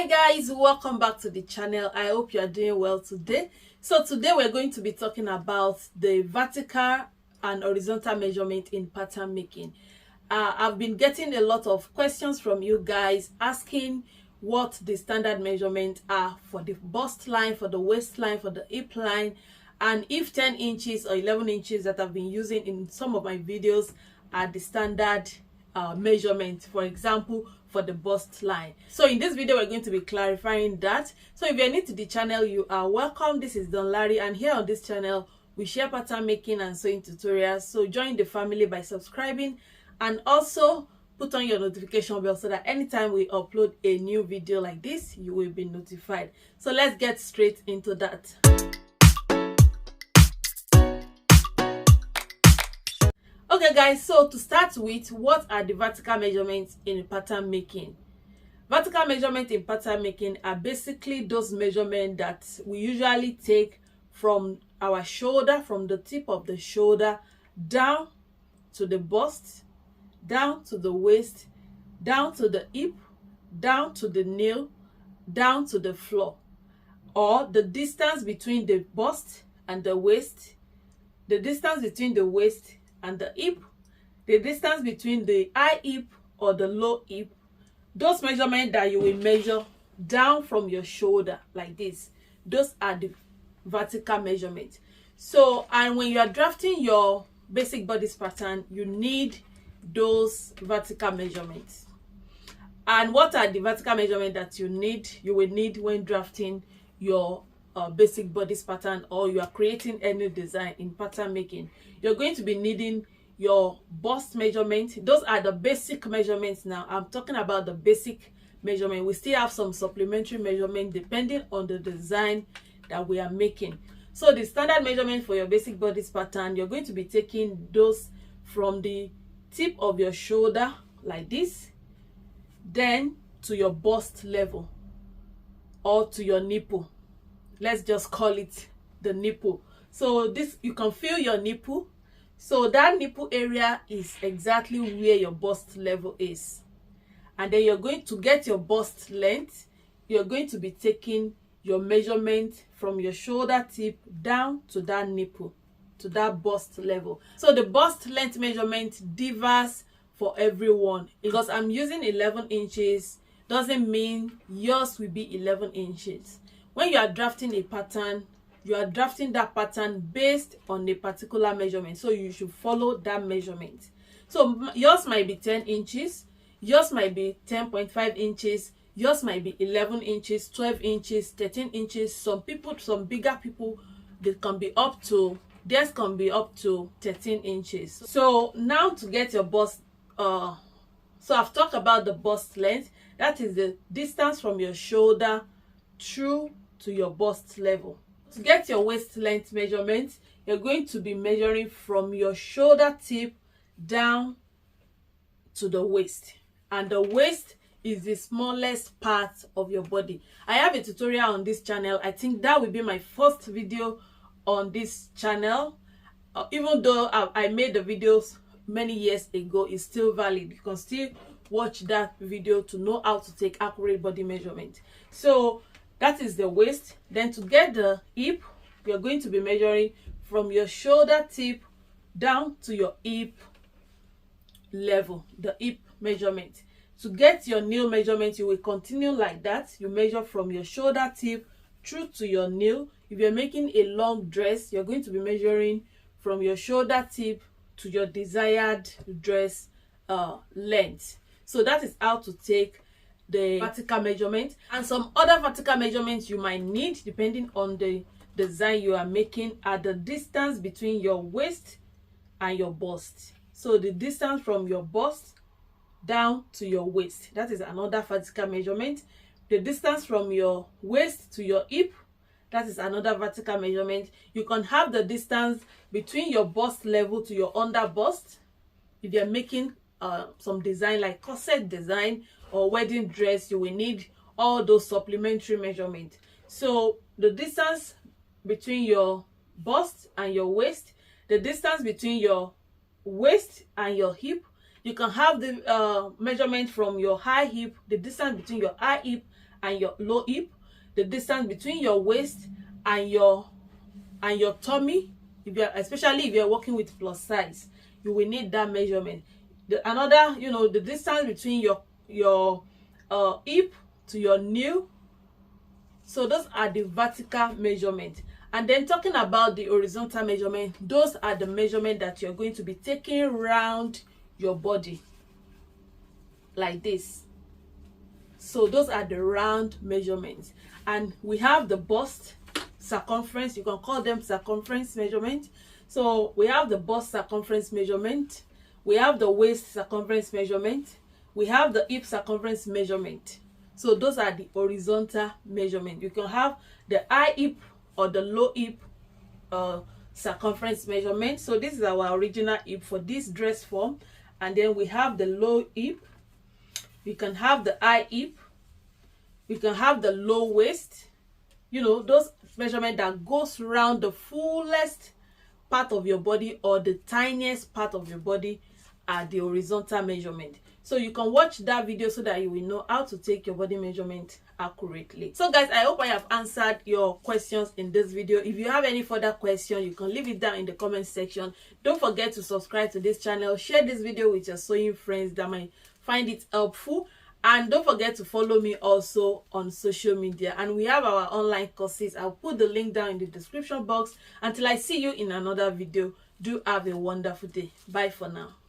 Hi guys, welcome back to the channel. I hope you are doing well today. So today we're going to be talking about the vertical and horizontal measurement in pattern making. I've been getting a lot of questions from you guys asking what the standard measurements are for the bust line, for the waistline, for the hip line, and if 10 inches or 11 inches that I've been using in some of my videos are the standard measurement, for example, for the bust line. So in this video we're going to be clarifying that. So if you're new to the channel, you are welcome. This is Donlarrie, and here on this channel we share pattern making and sewing tutorials. So join the family by subscribing and also put on your notification bell so that anytime we upload a new video like this, you will be notified. So let's get straight into that. Okay guys, so to start with, what are the vertical measurements in pattern making? Vertical measurements in pattern making are basically those measurements that we usually take from our shoulder, from the tip of the shoulder down to the bust, down to the waist, down to the hip, down to the nail, down to the floor, or the distance between the bust and the waist, the distance between the waist and the hip, the distance between the high hip or the low hip. Those measurements that you will measure down from your shoulder like this, those are the vertical measurements. So, and when you are drafting your basic bodice pattern, you need those vertical measurements. And what are the vertical measurements that you will need when drafting your basic bodice pattern, or you are creating any design in pattern making? You're going to be needing your bust measurement. Those are the basic measurements. Now I'm talking about the basic measurement. We still have some supplementary measurement depending on the design that we are making. So the standard measurement for your basic bodice pattern, you're going to be taking those from the tip of your shoulder like this, then to your bust level or to your nipple. Let's just call it the nipple. So this, you can feel your nipple. So that nipple area is exactly where your bust level is. And then you're going to get your bust length. You're going to be taking your measurement from your shoulder tip down to that nipple, to that bust level. So the bust length measurement differs for everyone. Because I'm using 11 inches doesn't mean yours will be 11 inches. When you are drafting a pattern, you are drafting that pattern based on a particular measurement. So you should follow that measurement. So yours might be 10 inches, yours might be 10.5 inches, yours might be 11 inches, 12 inches, 13 inches. Some people, some bigger people, theirs can be up to 13 inches. So now to get your bust, so I've talked about the bust length. That is the distance from your shoulder through to your bust level. To get your waist length measurement, you're going to be measuring from your shoulder tip down to the waist. And the waist is the smallest part of your body. I have a tutorial on this channel. I think that will be my first video on this channel. Even though I made the videos many years ago, it's still valid. You can still watch that video to know how to take accurate body measurement. So that is the waist. Then to get the hip, you're going to be measuring from your shoulder tip down to your hip level, the hip measurement. To get your nail measurement, you will continue like that. You measure from your shoulder tip through to your nail. If you're making a long dress, you're going to be measuring from your shoulder tip to your desired dress length. So that is how to take the vertical measurement. And some other vertical measurements you might need depending on the design you are making are the distance between your waist and your bust. So the distance from your bust down to your waist, that is another vertical measurement. The distance from your waist to your hip, that is another vertical measurement. You can have the distance between your bust level to your under bust. If you're making some design like corset design or wedding dress, you will need all those supplementary measurements. So the distance between your bust and your waist, the distance between your waist and your hip, You can have the measurement from your high hip, the distance between your high hip and your low hip, the distance between your waist and your tummy. If you're, especially if you're working with plus size, you will need that measurement. Another, you know, the distance between your hip to your knee. So those are the vertical measurement. And then talking about the horizontal measurement, those are the measurement that you're going to be taking around your body like this. So those are the round measurements. And we have the bust circumference. You can call them circumference measurement. So we have the bust circumference measurement, we have the waist circumference measurement, we have the hip circumference measurement. So those are the horizontal measurement. You can have the high hip or the low hip circumference measurement. So this is our original hip for this dress form. And then we have the low hip, we can have the high hip, we can have the low waist. You know, those measurement that goes around the fullest part of your body or the tiniest part of your body are the horizontal measurement. So you can watch that video so that you will know how to take your body measurement accurately. So guys, I hope I have answered your questions in this video. If you have any further question, you can leave it down in the comment section. Don't forget to subscribe to this channel, share this video with your sewing friends that might find it helpful, and don't forget to follow me also on social media. And we have our online courses. I'll put the link down in the description box. Until I see you in another video, do have a wonderful day. Bye for now.